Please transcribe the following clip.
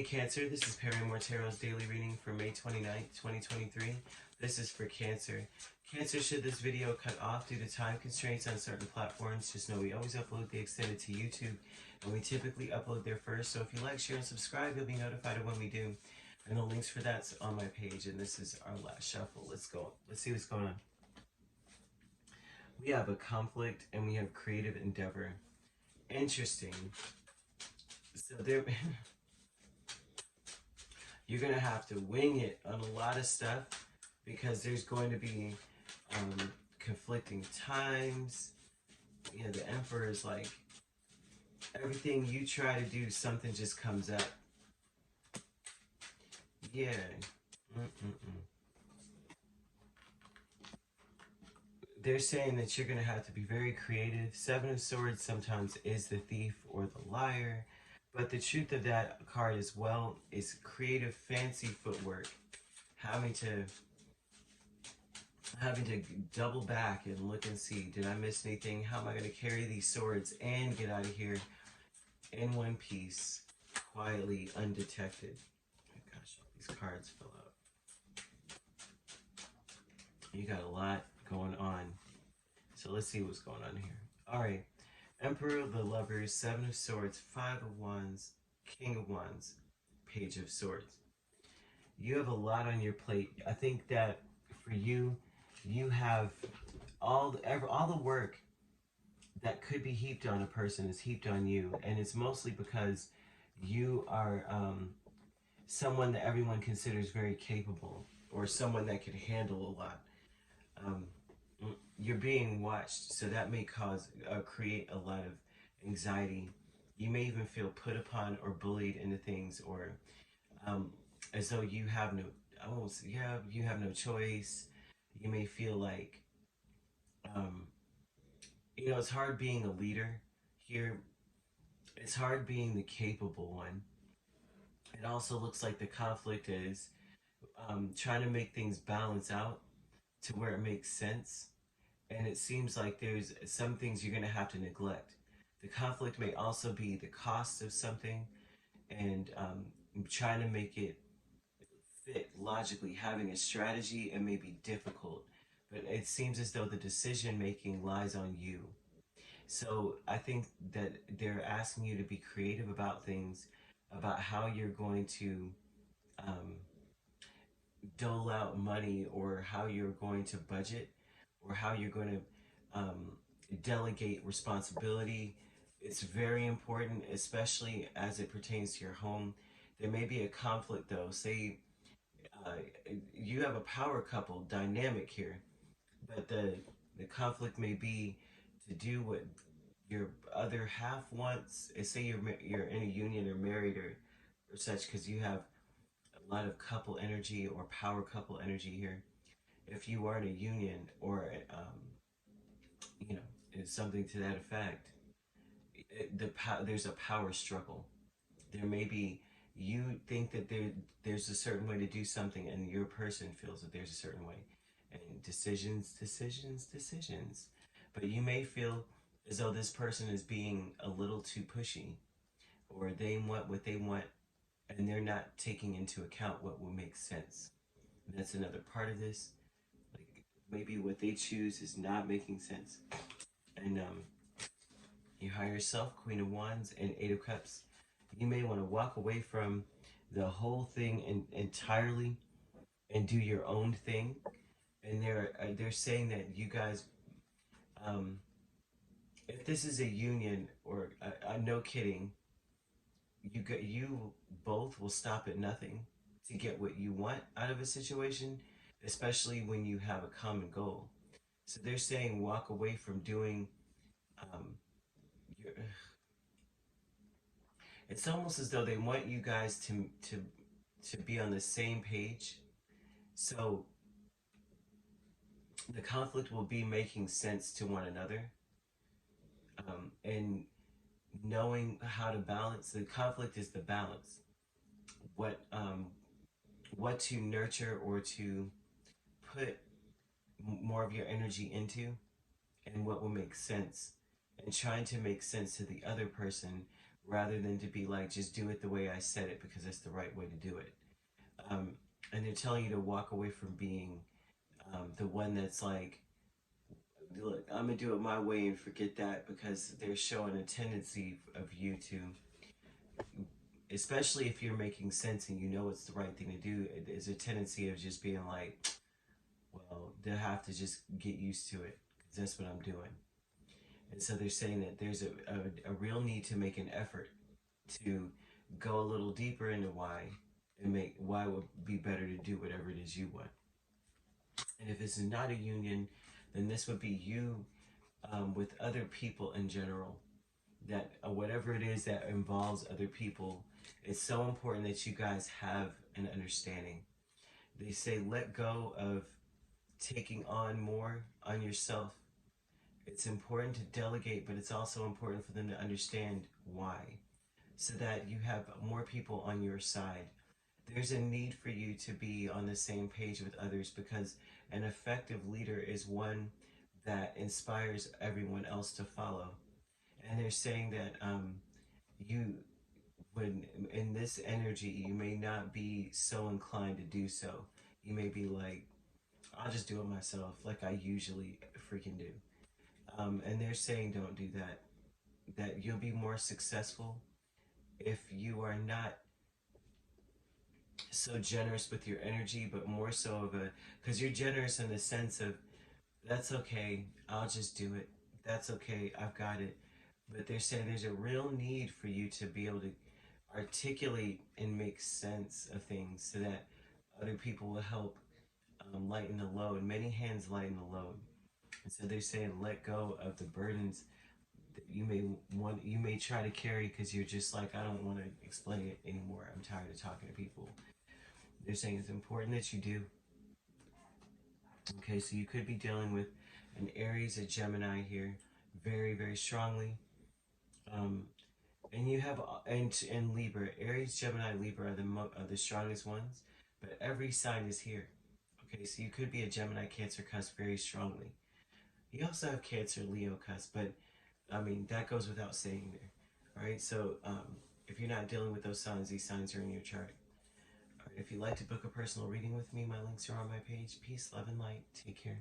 Hey Cancer, this is Perrymore Tarot's daily reading for May 29th, 2023. This is for Cancer. Cancer, should this video cut off due to time constraints on certain platforms, just know we always upload the extended to YouTube, and we typically upload there first. So if you like, share, and subscribe, you'll be notified of when we do. And the links for that's on my page, and this is our last shuffle. Let's go. Let's see what's going on. We have a conflict, and we have creative endeavor. Interesting. So there... You're going to have to wing it on a lot of stuff because there's going to be conflicting times. You know, the Emperor is like, everything you try to do, something just comes up. Yeah. They're saying that you're going to have to be very creative. Seven of Swords sometimes is the thief or the liar. But the truth of that card as well is creative, fancy footwork. Having to double back and look and see, did I miss anything? How am I going to carry these swords and get out of here in one piece, quietly, undetected? Oh my gosh, all these cards fell out. You got a lot going on. So let's see what's going on here. All right. Emperor of the Lovers, Seven of Swords, Five of Wands, King of Wands, Page of Swords. You have a lot on your plate. I think that for you, you have all the work that could be heaped on a person is heaped on you, and it's mostly because you are someone that everyone considers very capable, or someone that can handle a lot. You're being watched, so that may create a lot of anxiety. You may even feel put upon or bullied into things, or as though you have no choice. You may feel like it's hard being a leader here. It's hard being the capable one. It also looks like the conflict is trying to make things balance out to where it makes sense. And it seems like there's some things you're going to have to neglect. The conflict may also be the cost of something, and trying to make it fit logically. Having a strategy, it may be difficult, but it seems as though the decision making lies on you. So I think that they're asking you to be creative about things, about how you're going to dole out money, or how you're going to budget, or how you're going to delegate responsibility. It's very important, especially as it pertains to your home. There may be a conflict though. Say you have a power couple dynamic here, but the conflict may be to do what your other half wants. Say you're in a union or married or such, because you have a lot of couple energy or power couple energy here. If you are in a union, or it's something to that effect, there's a power struggle. There may be, you think that there's a certain way to do something, and your person feels that there's a certain way, and decisions. But you may feel as though this person is being a little too pushy, or they want what they want, and they're not taking into account what will make sense. And that's another part of this. Maybe what they choose is not making sense. And you hire yourself, Queen of Wands and Eight of Cups. You may want to walk away from the whole thing entirely and do your own thing. And they're saying that you guys, if this is a union, or no kidding, you both will stop at nothing to get what you want out of a situation, especially when you have a common goal. So they're saying walk away from doing it's almost as though they want you guys to be on the same page. So the conflict will be making sense to one another, and knowing how to balance. The conflict is the balance. What to nurture, or to put more of your energy into, and what will make sense, and trying to make sense to the other person rather than to be like, just do it the way I said it because that's the right way to do it. Um, and they're telling you to walk away from being the one that's like, look, I'm gonna do it my way and forget that, because they're showing a tendency of you to, especially if you're making sense and you know it's the right thing to do, there's a tendency of just being like, well, they'll have to just get used to it because that's what I'm doing. And so they're saying that there's a real need to make an effort to go a little deeper into why, and make why would be better to do whatever it is you want. And if this is not a union, then this would be you with other people in general. That whatever it is that involves other people, it's so important that you guys have an understanding. They say let go of taking on more on yourself. It's important to delegate, but it's also important for them to understand why, so that you have more people on your side. There's a need for you to be on the same page with others, because an effective leader is one that inspires everyone else to follow. And they're saying that you, when in this energy, you may not be so inclined to do so. You may be like, I'll just do it myself, like I usually freaking do. And they're saying don't do that. That you'll be more successful if you are not so generous with your energy, but more so of a, because you're generous in the sense of, that's okay, I'll just do it. That's okay, I've got it. But they're saying there's a real need for you to be able to articulate and make sense of things so that other people will help lighten the load. Many hands lighten the load. And so they're saying let go of the burdens that you may try to carry because you're just like, I don't want to explain it anymore. I'm tired of talking to people. They're saying it's important that you do. Okay, so you could be dealing with an Aries, a Gemini here, very, very strongly. Um, and you have and Libra, Aries, Gemini, Libra are the strongest ones, but every sign is here. Okay, so you could be a Gemini, Cancer cusp very strongly. You also have Cancer, Leo cusp, but I mean that goes without saying there. All right, so if you're not dealing with those signs, these signs are in your chart. All right, if you'd like to book a personal reading with me, my links are on my page. Peace, love, and light. Take care.